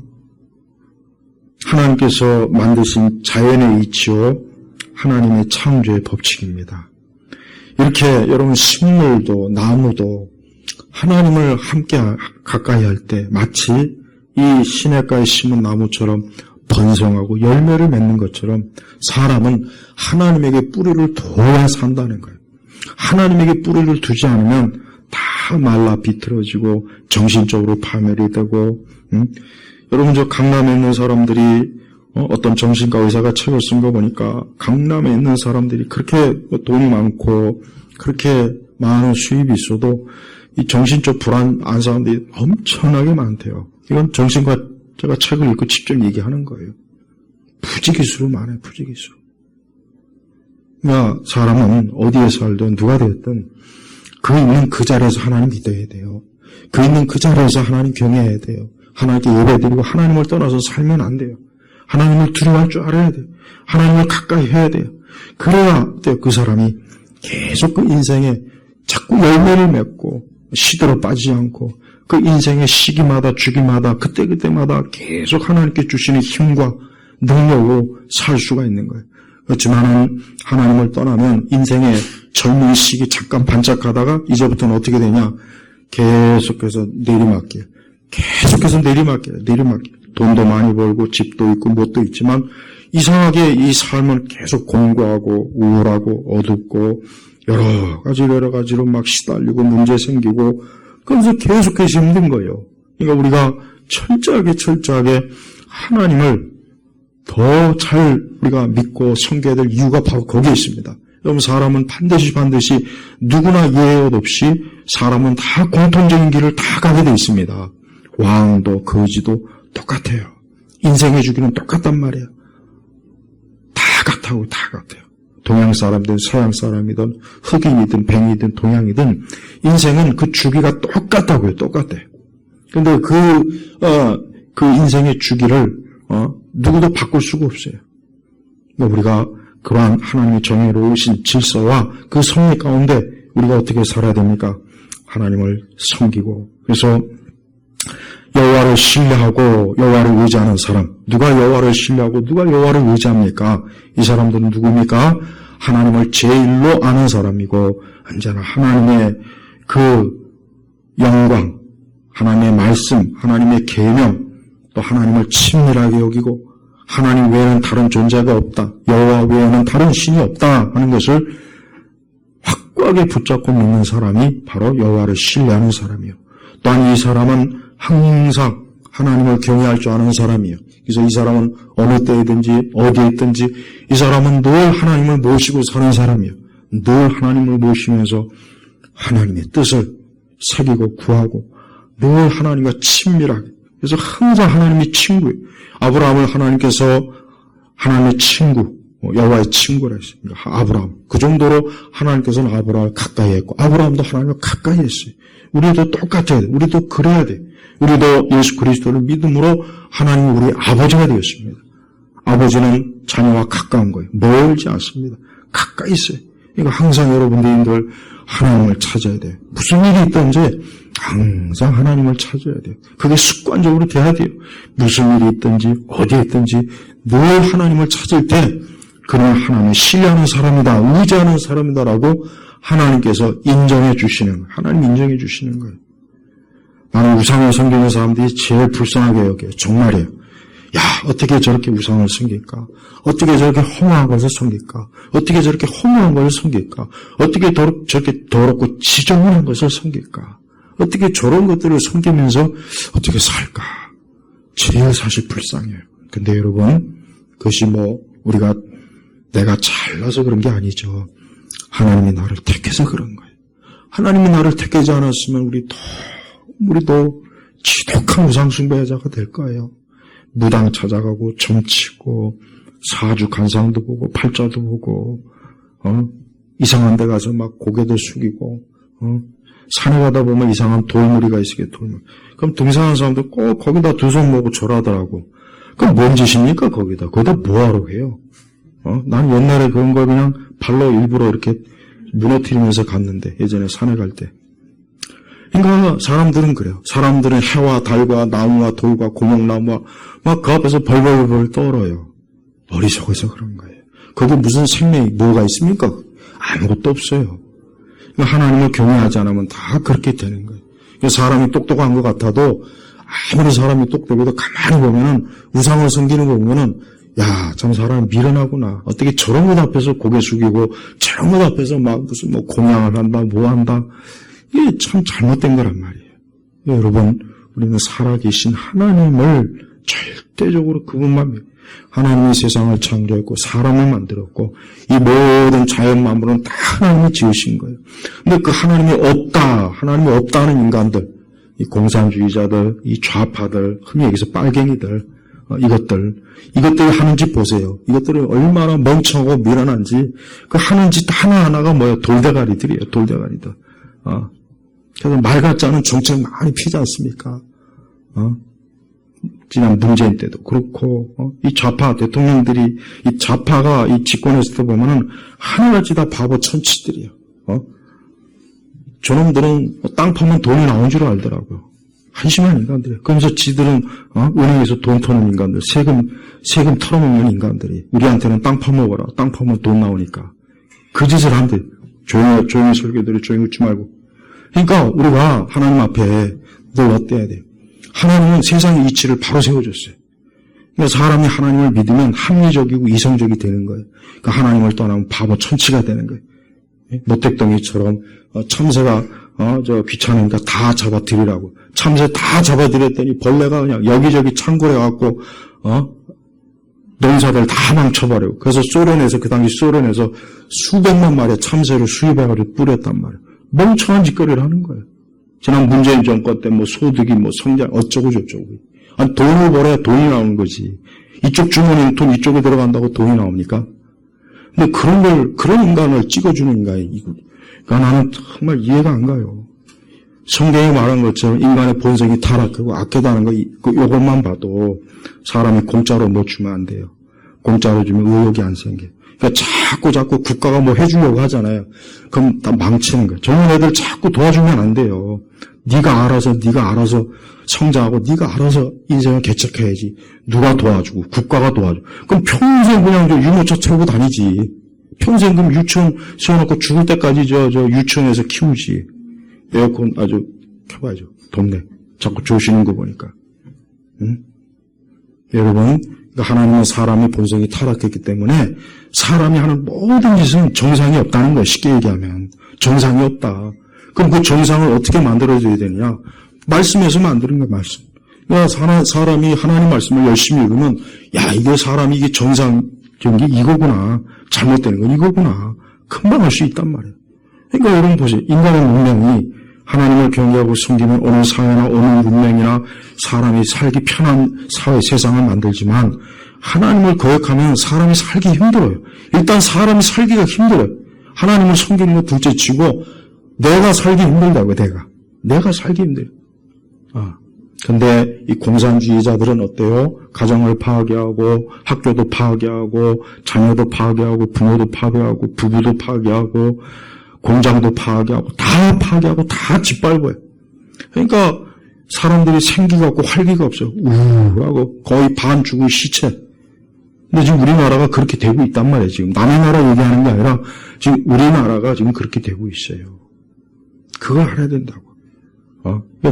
하나님께서 만드신 자연의 이치요 하나님의 창조의 법칙입니다. 이렇게 여러분 식물도 나무도 하나님을 함께 가까이 할 때 마치 이 시냇가에 심은 나무처럼 번성하고 열매를 맺는 것처럼 사람은 하나님에게 뿌리를 둬야 산다는 거예요. 하나님에게 뿌리를 두지 않으면 다 말라 비틀어지고 정신적으로 파멸이 되고 여러분 저 강남에 있는 사람들이 어떤 정신과 의사가 책을 쓴 거 보니까 강남에 있는 사람들이 그렇게 돈이 많고 그렇게 많은 수입이 있어도 이 정신적 불안 안 사람들이 엄청나게 많대요. 이건 정신과 제가 책을 읽고 직접 얘기하는 거예요. 부지기수로 많아요. 부지기수. 그러니까 사람은 어디에 살든 누가 되었든 그 있는 그 자리에서 하나님 믿어야 돼요. 그 있는 그 자리에서 하나님 경외해야 돼요. 하나님께 예배드리고 하나님을 떠나서 살면 안 돼요. 하나님을 두려워할 줄 알아야 돼요. 하나님을 가까이 해야 돼요. 그래야 돼요. 그 사람이 계속 그 인생에 자꾸 열매를 맺고 시대로 빠지지 않고 그 인생의 시기마다 주기마다 그때그때마다 계속 하나님께 주시는 힘과 능력으로 살 수가 있는 거예요. 그렇지만 하나님을 떠나면 인생의 젊은 시기 잠깐 반짝하다가 이제부터는 어떻게 되냐? 계속해서 내리막길. 계속해서 내리막길. 돈도 많이 벌고 집도 있고 뭣도 있지만 이상하게 이 삶은 계속 공고하고 우울하고 어둡고 여러 가지로 막 시달리고 문제 생기고 그래서 계속해서 힘든 거예요. 그러니까 우리가 철저하게 하나님을 더 잘 우리가 믿고 섬겨야 될 이유가 바로 거기에 있습니다. 여러분 사람은 반드시 누구나 예외 없이 사람은 다 공통적인 길을 다 가게 돼 있습니다. 왕도 거지도 똑같아요. 인생의 주기는 똑같단 말이에요. 다 같아요. 동양 사람이든 서양 사람이든 흑인이든 뱅이든 동양이든 인생은 그 주기가 똑같다고요. 똑같아요. 근데 그 인생의 주기를 누구도 바꿀 수가 없어요. 우리가 그러한 하나님의 정의로우신 질서와 그 섭리 가운데 우리가 어떻게 살아야 됩니까? 하나님을 섬기고 그래서 여호와를 신뢰하고 여호와를 의지하는 사람 누가 여호와를 신뢰하고 누가 여호와를 의지합니까? 이 사람들은 누굽니까? 하나님을 제일로 아는 사람이고 언제나 하나님의 그 영광 하나님의 말씀 하나님의 계명 또 하나님을 친밀하게 여기고 하나님 외에는 다른 존재가 없다. 여호와 외에는 다른 신이 없다 하는 것을 확고하게 붙잡고 믿는 사람이 바로 여호와를 신뢰하는 사람이요. 또한 이 사람은 항상 하나님을 경외할 줄 아는 사람이요. 그래서 이 사람은 어느 때이든지 어디에 있든지 이 사람은 늘 하나님을 모시고 사는 사람이요. 늘 하나님을 모시면서 하나님의 뜻을 새기고 구하고 늘 하나님과 친밀하게 그래서 항상 하나님의 친구예요. 아브라함을 하나님께서 하나님의 친구, 여호와의 친구라 했습니다. 아브라함. 그 정도로 하나님께서는 아브라함을 가까이 했고 아브라함도 하나님을 가까이 했어요. 우리도 똑같아야 돼. 우리도 그래야 돼. 우리도 예수 그리스도를 믿음으로 하나님이 우리의 아버지가 되었습니다. 아버지는 자녀와 가까운 거예요. 멀지 않습니다. 가까이 있어요. 그러니까 항상 여러분들 하나님을 찾아야 돼요. 무슨 일이 있든지 항상 하나님을 찾아야 돼요. 그게 습관적으로 돼야 돼요. 무슨 일이 있든지 어디에 있든지 늘 하나님을 찾을 때 그는 하나님을 신뢰하는 사람이다. 의지하는 사람이다라고 하나님께서 인정해 주시는 거예요. 하나님 인정해 주시는 거예요. 나는 우상을 섬기는 사람들이 제일 불쌍하게 여겨요. 정말이에요. 야, 어떻게 저렇게 우상을 섬길까? 어떻게 저렇게 허무한 것을 섬길까? 어떻게 저렇게 허무한 것을 섬길까? 어떻게 저렇게 더럽고 지저분한 것을 섬길까? 어떻게 저런 것들을 섬기면서 어떻게 살까? 제일 사실 불쌍해요. 근데 여러분, 그것이 우리가 내가 잘나서 그런 게 아니죠. 하나님이 나를 택해서 그런 거예요. 하나님이 나를 택하지 않았으면 우리도 지독한 우상숭배자가 될 거예요. 무당 찾아가고 점치고 사주 간상도 보고 팔자도 보고 이상한 데 가서 막 고개도 숙이고 산에 가다 보면 이상한 돌무리가 있으게 돌무리. 그럼 등산하는 사람들 꼭 거기다 두 손 모으고 절하더라고. 그럼 뭔 짓입니까 거기다 뭐하러 해요? 난 옛날에 그런 걸 그냥 발로 일부러 이렇게 무너뜨리면서 갔는데 예전에 산에 갈 때. 그러니까 사람들은 그래요. 사람들은 해와 달과 나무와 돌과 고목나무와 막 그 앞에서 벌벌벌 떨어요. 머릿속에서 그런 거예요. 거기 무슨 생명이 뭐가 있습니까? 아무것도 없어요. 하나님을 경외하지 않으면 다 그렇게 되는 거예요. 사람이 똑똑한 것 같아도 아무리 사람이 똑똑해도 가만히 보면은 우상을 섬기는 거 보면은 야, 참 사람 미련하구나. 어떻게 저런 것 앞에서 고개 숙이고 저런 것 앞에서 막 무슨 공양을 한다 뭐 한다. 이게 참 잘못된 거란 말이에요. 여러분, 우리는 살아계신 하나님을 절대적으로 그분만 믿어요. 하나님이 세상을 창조했고 사람을 만들었고 이 모든 자연 만물은 다 하나님이 지으신 거예요. 근데 그 하나님이 없다는 인간들, 이 공산주의자들, 이 좌파들, 흔히 여기서 빨갱이들, 이것들 하는 짓 보세요. 이것들이 얼마나 멍청하고 미련한지 그 하는 짓 하나하나가 뭐예요? 돌대가리들이에요. 돌대가리들. 그래서 말 같지 않은 정책 많이 피지 않습니까? 지난 문재인 때도 그렇고, 이 좌파 대통령들이, 이 좌파가 이 집권했을 때 보면은 하나같이 다 바보 천치들이에요. 저놈들은 땅 파면 돈이 나온 줄 알더라고요. 한심한 인간들이에요. 그러면서 지들은, 은행에서 돈 터는 인간들, 세금 털어먹는 인간들이, 우리한테는 땅 파먹어라. 땅 파면 돈 나오니까. 그 짓을 한대. 조용히 설교들이 조용히 웃지 말고. 그러니까 우리가 하나님 앞에 늘 어때야 돼요? 하나님은 세상의 이치를 바로 세워줬어요. 그러니까 사람이 하나님을 믿으면 합리적이고 이성적이 되는 거예요. 그러니까 하나님을 떠나면 바보 천치가 되는 거예요. 모택덩이처럼 참새가 귀찮으니까 다 잡아들이라고. 참새 다 잡아들였더니 벌레가 그냥 여기저기 창궐해갖고 농사들 다 망쳐버려요. 그래서 그 당시 소련에서 수백만 마리의 참새를 수입해가지고 뿌렸단 말이에요. 멍청한 짓거리를 하는 거예요. 지난 문재인 정권 때 소득이 성장 어쩌고 저쩌고. 아니 돈을 벌어야 돈이 나오는 거지. 이쪽 주머니는 돈 이쪽에 들어간다고 돈이 나옵니까? 근데 그런 인간을 찍어주는 인간이 이거. 그러니까 나는 정말 이해가 안 가요. 성경이 말한 것처럼 인간의 본성이 타락하고 악하다는 거, 이것만 봐도 사람이 공짜로 뭐 주면 안 돼요. 공짜로 주면 의욕이 안 생겨. 그러니까 자꾸 국가가 뭐 해주려고 하잖아요. 그럼 다 망치는 거예요. 저런 애들 자꾸 도와주면 안 돼요. 네가 알아서 성장하고 네가 알아서 인생을 개척해야지. 누가 도와주고 국가가 도와주고. 그럼 평생 그냥 유모차 채우고 다니지. 평생 그럼 유치원 세워놓고 죽을 때까지 저 유치원에서 키우지. 에어컨 아주 켜봐야죠. 덥네. 자꾸 조시는 거 보니까. 응? 여러분, 하나님은 사람의 본성이 타락했기 때문에 사람이 하는 모든 짓은 정상이 없다는 거예요. 쉽게 얘기하면. 정상이 없다. 그럼 그 정상을 어떻게 만들어줘야 되느냐? 말씀에서 만드는 거예요, 말씀. 그러니까 사람이 하나님 말씀을 열심히 읽으면, 이게 사람이 이게 정상적인 게 이거구나. 잘못되는 건 이거구나. 금방 알 수 있단 말이에요. 그러니까 여러분 보세요. 인간의 문명이 하나님을 경외하고 섬기면 어느 사회나 어느 문명이나 사람이 살기 편한 사회, 세상을 만들지만 하나님을 거역하면 사람이 살기 힘들어요. 일단 사람이 살기가 힘들어요. 하나님을 섬기는 거 둘째치고 내가 살기 힘들다고, 내가 살기 힘들어요. 근데 이 공산주의자들은 어때요? 가정을 파괴하고 학교도 파괴하고 자녀도 파괴하고 부모도 파괴하고 부부도 파괴하고 공장도 파괴하고 다 짓밟아요. 그러니까 사람들이 생기가 없고 활기가 없어요. 우울하고 거의 반 죽은 시체. 근데 지금 우리나라가 그렇게 되고 있단 말이에요. 지금 남의 나라 얘기하는 게 아니라 지금 우리나라가 지금 그렇게 되고 있어요. 그걸 알아야 된다고. 그러니까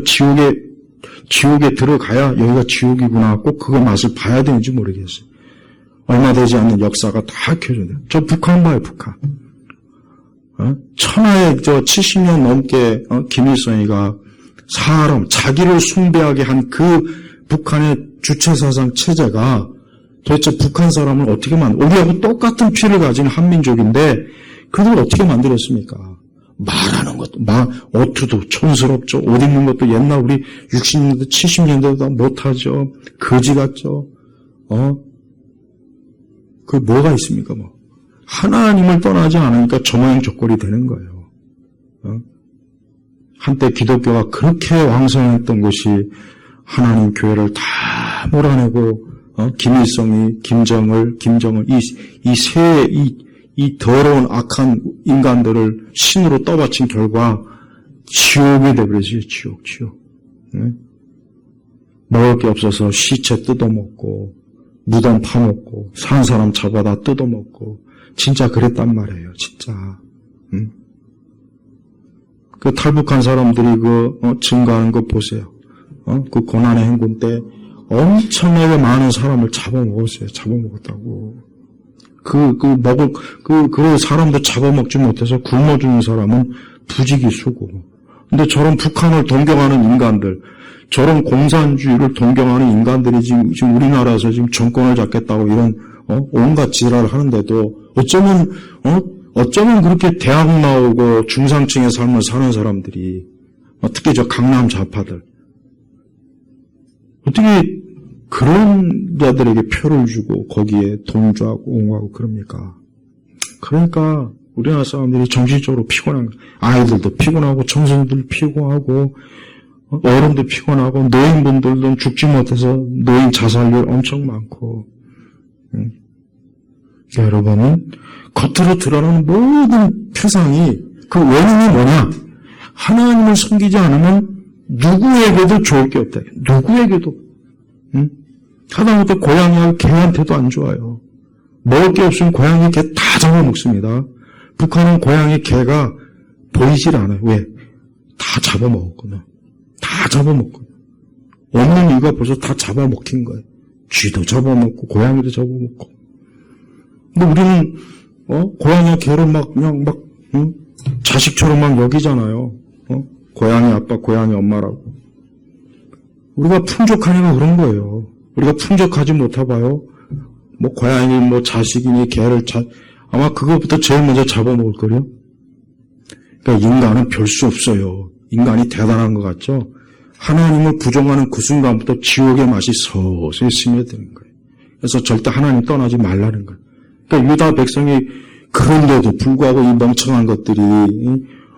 지옥에 들어가야 여기가 지옥이구나. 꼭 그거 맛을 봐야 되는지 모르겠어요. 얼마 되지 않는 역사가 다 켜져요. 저 북한 봐요, 북한. 천하에 70년 넘게 김일성이가 자기를 숭배하게 한 그 북한의 주체사상 체제가 도대체 북한 사람을 어떻게 우리하고 똑같은 피를 가진 한민족인데 그들 어떻게 만들었습니까? 말하는 것도 어투도 촌스럽죠. 옷 입는 것도 옛날 우리 60년대 70년대도 다 못하죠. 거지 같죠. 그 뭐가 있습니까? 하나님을 떠나지 않으니까 저모양저꼴이 되는 거예요. 한때 기독교가 그렇게 왕성했던 것이 하나님 교회를 다 몰아내고 김일성이 김정을 이 더러운 악한 인간들을 신으로 떠받친 결과 지옥이 되버렸어요. 지옥. 네? 먹을 게 없어서 시체 뜯어먹고 무덤 파먹고 산 사람 잡아다 뜯어먹고 진짜 그랬단 말이에요. 진짜. 그 탈북한 사람들이 증가하는 거 보세요. 그 고난의 행군 때 엄청나게 많은 사람을 잡아먹었어요. 잡아먹었다고. 그 사람도 잡아먹지 못해서 굶어주는 사람은 부지기수고. 근데 저런 북한을 동경하는 인간들, 저런 공산주의를 동경하는 인간들이 지금 우리나라에서 지금 정권을 잡겠다고 이런, 온갖 지랄을 하는데도 어쩌면 그렇게 대학 나오고 중상층의 삶을 사는 사람들이, 특히 저 강남 좌파들, 어떻게 그런 자들에게 표를 주고 거기에 돈 주고 옹호하고 그럽니까? 그러니까 우리나라 사람들이 정신적으로 피곤한 거예요. 아이들도 피곤하고 청소년들 피곤하고 어른도 피곤하고 노인분들도 죽지 못해서 노인 자살률 엄청 많고. 여러분은 겉으로 드러나는 모든 표상이 그 원인이 뭐냐? 하나님을 섬기지 않으면 누구에게도 좋을 게 없다. 누구에게도. 하다못해 고양이하고 개한테도 안 좋아요. 먹을 게 없으면 고양이, 개 다 잡아먹습니다. 북한은 고양이, 개가 보이질 않아요. 왜? 다 잡아먹었거든. 다 잡아먹거든. 없는 이유가 벌써 다 잡아먹힌 거예요. 쥐도 잡아먹고 고양이도 잡아먹고. 근데 우리는 고양이와 개를 그냥 자식처럼 막 여기잖아요. 고양이 아빠, 고양이 엄마라고. 우리가 풍족하니까 그런 거예요. 우리가 풍족하지 못해봐요. 고양이, 자식이니, 개를 아마 그것부터 제일 먼저 잡아먹을 거래요. 그러니까 인간은 별 수 없어요. 인간이 대단한 것 같죠? 하나님을 부정하는 그 순간부터 지옥의 맛이 서서히 스며드는 거예요. 그래서 절대 하나님 떠나지 말라는 거예요. 그러니까 유다 백성이 그런데도 불구하고 이 멍청한 것들이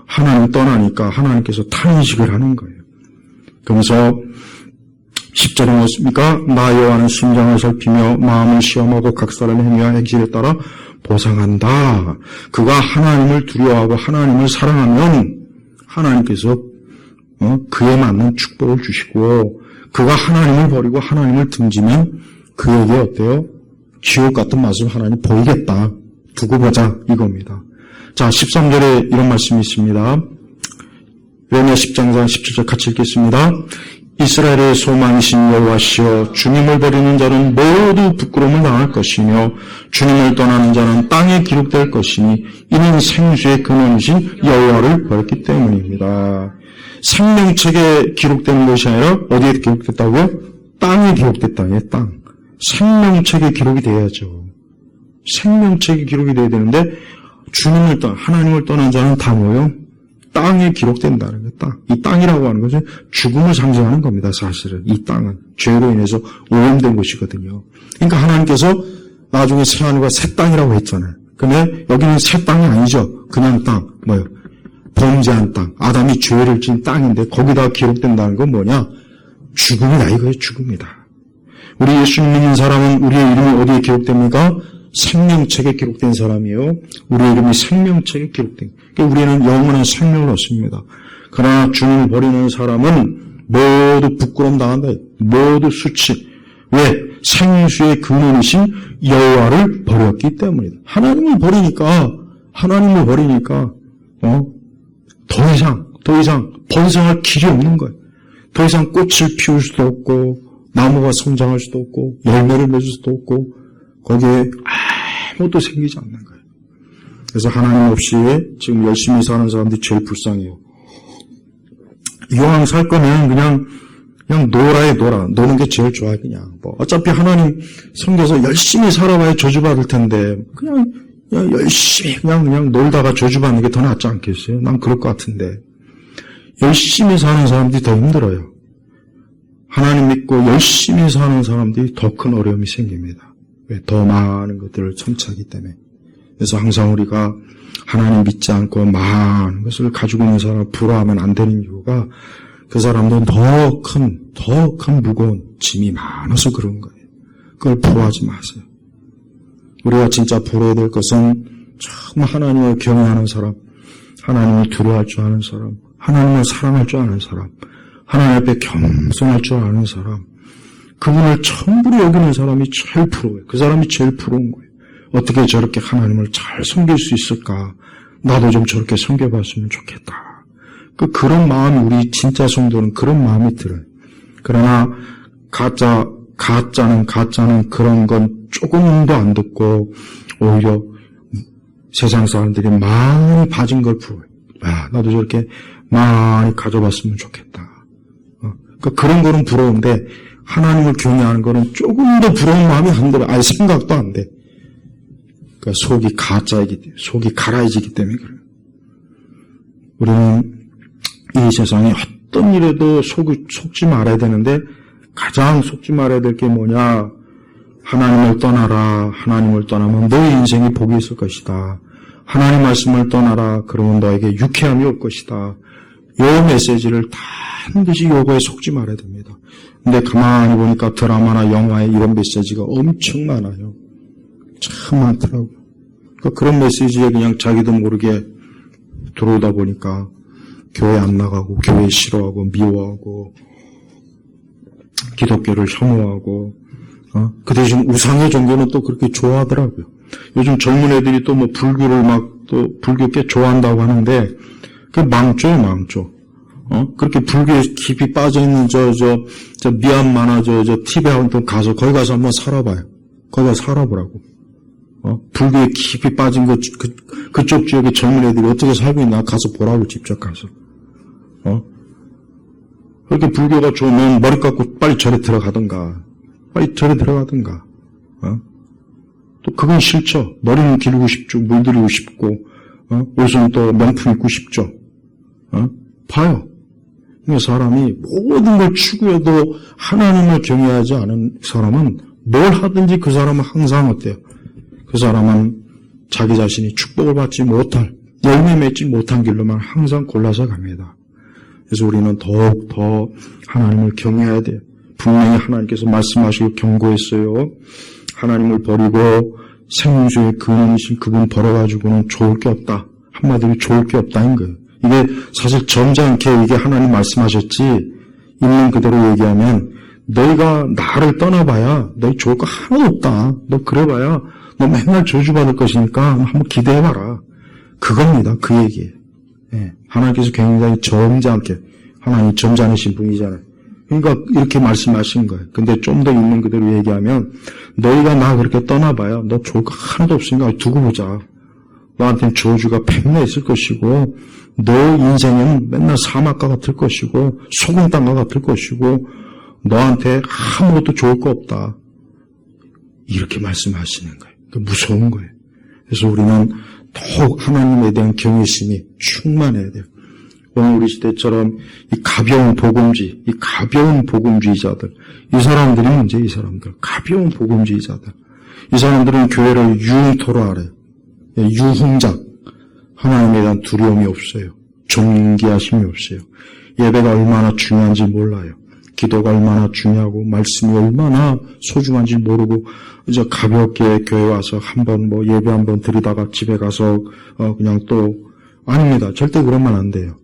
하나님 떠나니까 하나님께서 탄식을 하는 거예요. 그러면서 10절에 뭐습니까? 나 여호와는 심장을 살피며 마음을 시험하고 각 사람의 행위와 행실에 따라 보상한다. 그가 하나님을 두려워하고 하나님을 사랑하면 하나님께서 그에 맞는 축복을 주시고, 그가 하나님을 버리고 하나님을 등지면 그에게 어때요? 지옥 같은 맛을 하나님 보이겠다. 두고 보자 이겁니다. 자, 13절에 이런 말씀이 있습니다. 레미야 10장 17절 같이 읽겠습니다. 이스라엘의 소망이신 여호와시여, 주님을 버리는 자는 모두 부끄러움을 당할 것이며 주님을 떠나는 자는 땅에 기록될 것이니 이는 생수의 근원이신 여호와를 버렸기 때문입니다. 생명책에 기록되는 것이 아니라 어디에 기록됐다고요? 땅에 기록됐다. 땅. 생명책에 기록이 돼야죠. 생명책에 기록이 돼야 되는데 하나님을 떠난 자는 다 뭐예요? 땅에 기록된다는 거예요. 땅. 이 땅이라고 하는 것은 죽음을 상징하는 겁니다. 사실은 이 땅은 죄로 인해서 오염된 곳이거든요. 그러니까 하나님께서 나중에 새하늘과 새 땅이라고 했잖아요. 근데 여기는 새 땅이 아니죠. 그냥 땅. 뭐예요? 범죄한 땅. 아담이 죄를 지은 땅인데 거기다 기록된다는 건 뭐냐? 죽음이다 이거예요. 죽음이다. 우리 예수 믿는 사람은 우리의 이름이 어디에 기록됩니까? 생명책에 기록된 사람이요. 우리의 이름이 생명책에 기록된. 그러니까 우리는 영원한 생명을 얻습니다. 그러나 주님을 버리는 사람은 모두 부끄러움 당한다. 모두 수치. 왜? 생수의 근원이신 여호와를 버렸기 때문이다. 하나님을 버리니까 더 이상 번성할 길이 없는 거예요. 더 이상 꽃을 피울 수도 없고 나무가 성장할 수도 없고 열매를 맺을 수도 없고 거기에 아무것도 생기지 않는 거예요. 그래서 하나님 없이 지금 열심히 사는 사람들이 제일 불쌍해요. 이왕 살 거면 그냥 놀아. 노는 게 제일 좋아요. 그냥 어차피 하나님 섬겨서 열심히 살아봐야 저주받을 텐데 그냥 열심히 그냥 놀다가 저주받는 게 더 낫지 않겠어요? 난 그럴 것 같은데. 열심히 사는 사람들이 더 힘들어요. 하나님 믿고 열심히 사는 사람들이 더 큰 어려움이 생깁니다. 왜? 더 많은 것들을 첨치하기 때문에. 그래서 항상 우리가 하나님 믿지 않고 많은 것을 가지고 있는 사람을 부러워하면 안 되는 이유가 그 사람들은 더 큰 무거운 짐이 많아서 그런 거예요. 그걸 부러워하지 마세요. 우리가 진짜 부러워야 될 것은 정말 하나님을 경외하는 사람, 하나님을 두려워할 줄 아는 사람, 하나님을 사랑할 줄 아는 사람, 하나님 앞에 겸손할 줄 아는 사람, 그분을 전부로 여기는 사람이 제일 부러워요. 그 사람이 제일 부러운 거예요. 어떻게 저렇게 하나님을 잘 섬길 수 있을까? 나도 좀 저렇게 섬겨봤으면 좋겠다. 그런 마음이 우리 진짜 성도는 그런 마음이 들어요. 그러나 가짜는 그런 건 조금도 안 듣고 오히려 세상 사람들이 많이 가진 걸 부러워요. 나도 저렇게 많이 가져봤으면 좋겠다. 그런 거는 부러운데 하나님을 경외하는 거는 조금도 부러운 마음이 안 들어요. 아예 생각도 안 돼. 그러니까 속이 가짜이기 때문에, 속이 가라앉기 때문에 그래요. 우리는 이 세상에 어떤 일에도 속지 말아야 되는데 가장 속지 말아야 될 게 뭐냐? 하나님을 떠나라. 하나님을 떠나면 너의 인생이 복이 있을 것이다. 하나님 말씀을 떠나라. 그러면 너에게 유쾌함이 올 것이다. 이 메시지를 다 반드시 요거에 속지 말아야 됩니다. 근데 가만히 보니까 드라마나 영화에 이런 메시지가 엄청 많아요. 참 많더라고요. 그러니까 그런 메시지에 그냥 자기도 모르게 들어오다 보니까 교회 안 나가고, 교회 싫어하고, 미워하고, 기독교를 혐오하고, 그 대신 우상의 종교는 또 그렇게 좋아하더라고요. 요즘 젊은 애들이 또 뭐 불교를 또 불교 꽤 좋아한다고 하는데, 그게 망조예요, 망조. 그렇게 불교에 깊이 빠져있는 저 미얀마나 저 티베트 가서, 거기 가서 한번 살아봐요. 거기 가서 살아보라고. 불교에 깊이 빠진 그쪽 지역의 젊은 애들이 어떻게 살고 있나 가서 보라고, 직접 가서. 그렇게 불교가 좋으면 머리 깎고 빨리 절에 들어가든가. 또 그건 싫죠. 머리는 기르고 싶죠. 물들이고 싶고, 옷은 또 명품 입고 싶죠. 봐요. 이 사람이 모든 걸 추구해도 하나님을 경외하지 않은 사람은 뭘 하든지 그 사람은 항상 어때요? 그 사람은 자기 자신이 축복을 받지 못할, 열매 맺지 못한 길로만 항상 골라서 갑니다. 그래서 우리는 더욱 더 하나님을 경외해야 돼요. 분명히 하나님께서 말씀하시고 경고했어요. 하나님을 버리고 생명수의 근원이신 그분 버려가지고는 좋을 게 없다. 한마디로 좋을 게 없다는 거예요. 이게 사실 점잖게 이게 하나님 말씀하셨지, 있는 그대로 얘기하면 너희가 나를 떠나봐야 너희 좋을 거 하나도 없다. 너 그래봐야 너 맨날 저주받을 것이니까 한번 기대해봐라. 그겁니다. 그 얘기예요. 예. 하나님께서 굉장히 점잖게, 하나님이 점잖으신 분이잖아요. 그러니까 이렇게 말씀하신 거예요. 근데 좀 더 있는 그대로 얘기하면 너희가 나 그렇게 떠나봐야 너 좋을 거 하나도 없으니까 두고 보자. 너한테는 저주가 팽내 있을 것이고 너 인생은 맨날 사막과 같을 것이고 소금 땅과 같을 것이고 너한테 아무것도 좋을 거 없다. 이렇게 말씀하시는 거예요. 무서운 거예요. 그래서 우리는 더욱 하나님에 대한 경외심이 충만해야 돼요. 오늘 우리 시대처럼 이 가벼운 복음주의자들, 이 사람들이 문제예요. 이 사람들 가벼운 복음주의자들. 이 사람들은 교회를 융토로 알아요. 유흥장. 하나님에 대한 두려움이 없어요. 존귀하심이 없어요. 예배가 얼마나 중요한지 몰라요. 기도가 얼마나 중요하고 말씀이 얼마나 소중한지 모르고 이제 가볍게 교회 와서 한번 뭐 예배 한번 드리다가 집에 가서 그냥 또 아닙니다. 절대 그러면 안 돼요.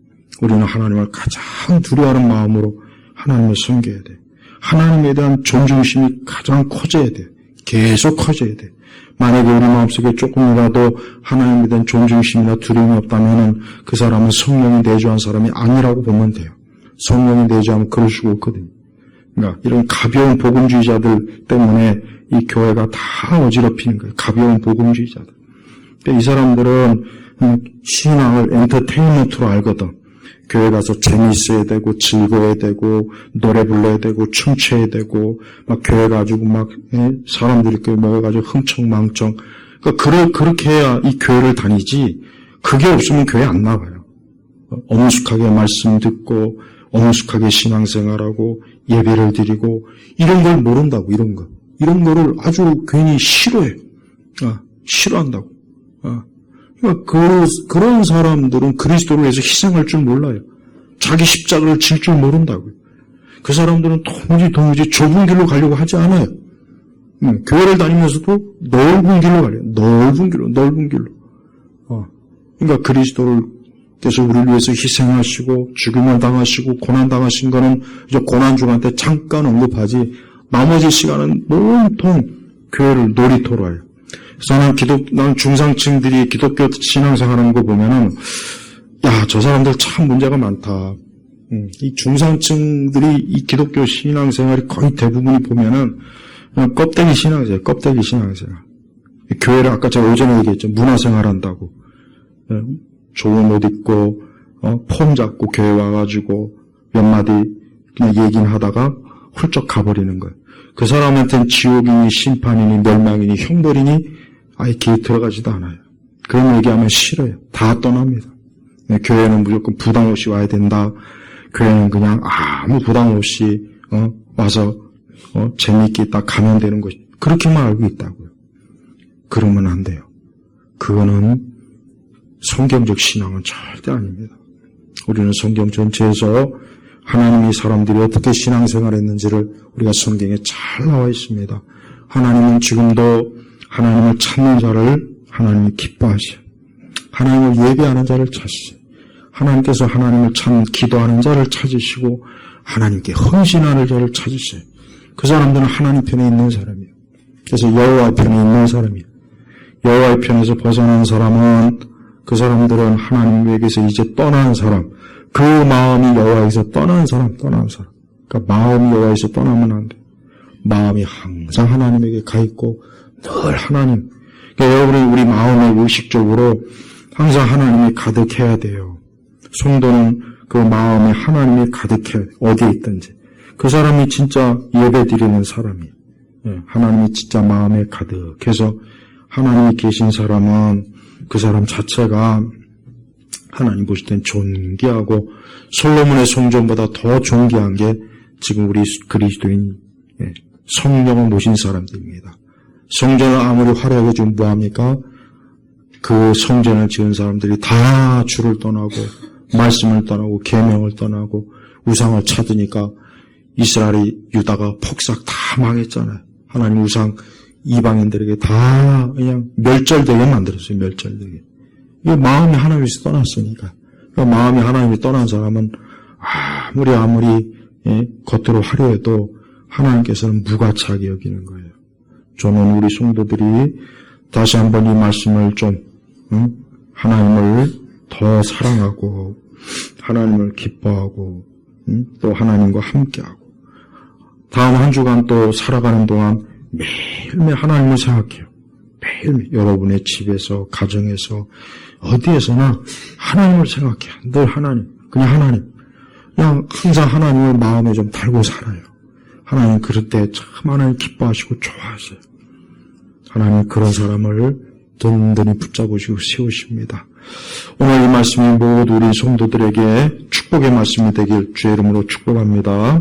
우리는 하나님을 가장 두려워하는 마음으로 하나님을 섬겨야 돼요. 하나님에 대한 존중심이 가장 커져야 돼요. 계속 커져야 돼요. 만약에 우리 마음속에 조금이라도 하나님에 대한 존중심이나 두려움이 없다면 그 사람은 성령이 내주한 사람이 아니라고 보면 돼요. 성령이 내주하면 그럴 수가 없거든요. 그러니까 이런 가벼운 복음주의자들 때문에 이 교회가 다 어지럽히는 거예요. 가벼운 복음주의자들. 그러니까 이 사람들은 신앙을 엔터테인먼트로 알거든. 교회 가서 재미있어야 되고 즐거워야 되고 노래 불러야 되고 춤춰야 되고 막 교회 가지고 막 사람들이 모여가지고 흥청망청. 그러니까 그렇게 해야 이 교회를 다니지. 그게 없으면 교회 안 나가요. 엄숙하게 말씀 듣고 엄숙하게 신앙생활하고 예배를 드리고 이런 걸 모른다고. 이런 거를 아주 괜히 싫어해요. 싫어한다고. 그러니까 그런 사람들은 그리스도를 위해서 희생할 줄 몰라요. 자기 십자가를 질 줄 모른다고요. 그 사람들은 도무지 좁은 길로 가려고 하지 않아요. 교회를 다니면서도 넓은 길로 가려요. 넓은 길로. 그러니까 그리스도께서 우리를 위해서 희생하시고 죽음을 당하시고 고난 당하신 거는 이제 고난중한테 잠깐 언급하지 나머지 시간은 온통 교회를 놀이터로 해요. 그래서 난 중상층들이 기독교 신앙생활하는 거 보면은, 저 사람들 참 문제가 많다. 이 중상층들이 이 기독교 신앙생활이 거의 대부분이 보면은, 그냥 껍데기 신앙생활. 교회를 아까 제가 오전에 얘기했죠. 문화생활 한다고. 좋은 옷 입고, 폼 잡고 교회 와가지고, 몇 마디 그냥 얘기는 하다가 훌쩍 가버리는 거예요. 그 사람한테는 지옥이니 심판이니 멸망이니 형벌이니 아예 기회 들어가지도 않아요. 그런 얘기하면 싫어요. 다 떠납니다. 교회는 무조건 부담 없이 와야 된다. 교회는 그냥 아무 부담 없이 와서 재미있게 있다 가면 되는 것. 그렇게만 알고 있다고요. 그러면 안 돼요. 그거는 성경적 신앙은 절대 아닙니다. 우리는 성경 전체에서 하나님이 사람들이 어떻게 신앙생활했는지를 우리가 성경에 잘 나와 있습니다. 하나님은 지금도 하나님을 찾는 자를 하나님이 기뻐하셔. 하나님을 예배하는 자를 찾으세요. 하나님께서 하나님을 기도하는 자를 찾으시고 하나님께 헌신하는 자를 찾으세요. 그 사람들은 하나님 편에 있는 사람이에요. 그래서 여호와 편에 있는 사람이에요. 여호와의 편에서 벗어난 사람은 그 사람들은 하나님에게서 이제 떠난 사람, 그 마음이 여호와에서 떠난 사람. 그러니까 마음이 여호와에서 떠나면 안 돼. 마음이 항상 하나님에게 가 있고 늘 하나님. 그러니까 여러분이 우리 마음에 의식적으로 항상 하나님이 가득해야 돼요. 성도는 그 마음에 하나님이 가득해 어디에 있든지. 그 사람이 진짜 예배 드리는 사람이에요. 하나님이 진짜 마음에 가득해서 하나님이 계신 사람은 그 사람 자체가 하나님 보실 땐 존귀하고 솔로몬의 성전보다 더 존귀한 게 지금 우리 그리스도인 성령을 모신 사람들입니다. 성전을 아무리 화려하게 좀 뭐합니까? 그 성전을 지은 사람들이 다 주를 떠나고 말씀을 떠나고 계명을 떠나고 우상을 찾으니까 이스라엘이 유다가 폭삭 다 망했잖아요. 하나님 우상 이방인들에게 다 그냥 멸절되게 만들었어요. 멸절되게. 이 마음이 하나님에서 떠났으니까. 그러니까 마음이 하나님이 떠난 사람은 아무리 겉으로 화려해도 하나님께서는 무가치하게 여기는 거예요. 저는 우리 성도들이 다시 한번 이 말씀을 좀 하나님을 더 사랑하고 하나님을 기뻐하고 또 하나님과 함께하고 다음 한 주간 또 살아가는 동안 매일매일 하나님을 생각해요. 매일매일 여러분의 집에서 가정에서 어디에서나 하나님을 생각해요. 늘 하나님, 그냥 하나님. 그냥 항상 하나님을 마음에 좀 달고 살아요. 하나님 그럴 때 참 하나님 기뻐하시고 좋아하세요. 하나님 그런 사람을 든든히 붙잡으시고 세우십니다. 오늘 이 말씀이 모두 우리 성도들에게 축복의 말씀이 되길 주의 이름으로 축복합니다.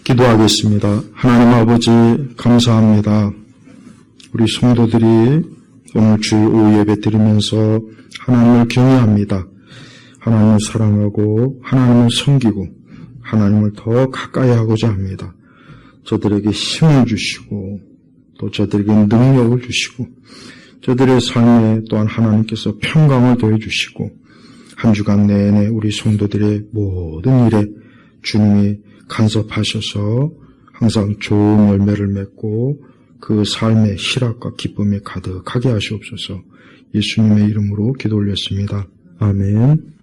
기도하겠습니다. 하나님 아버지 감사합니다. 우리 성도들이 오늘 주일 오후 예배 드리면서 하나님을 경외합니다. 하나님을 사랑하고 하나님을 섬기고 하나님을 더 가까이 하고자 합니다. 저들에게 힘을 주시고 또 저들에게 능력을 주시고 저들의 삶에 또한 하나님께서 평강을 더해주시고 한 주간 내내 우리 성도들의 모든 일에 주님이 간섭하셔서 항상 좋은 열매를 맺고 그 삶의 희락과 기쁨이 가득하게 하시옵소서. 예수님의 이름으로 기도 올렸습니다. 아멘.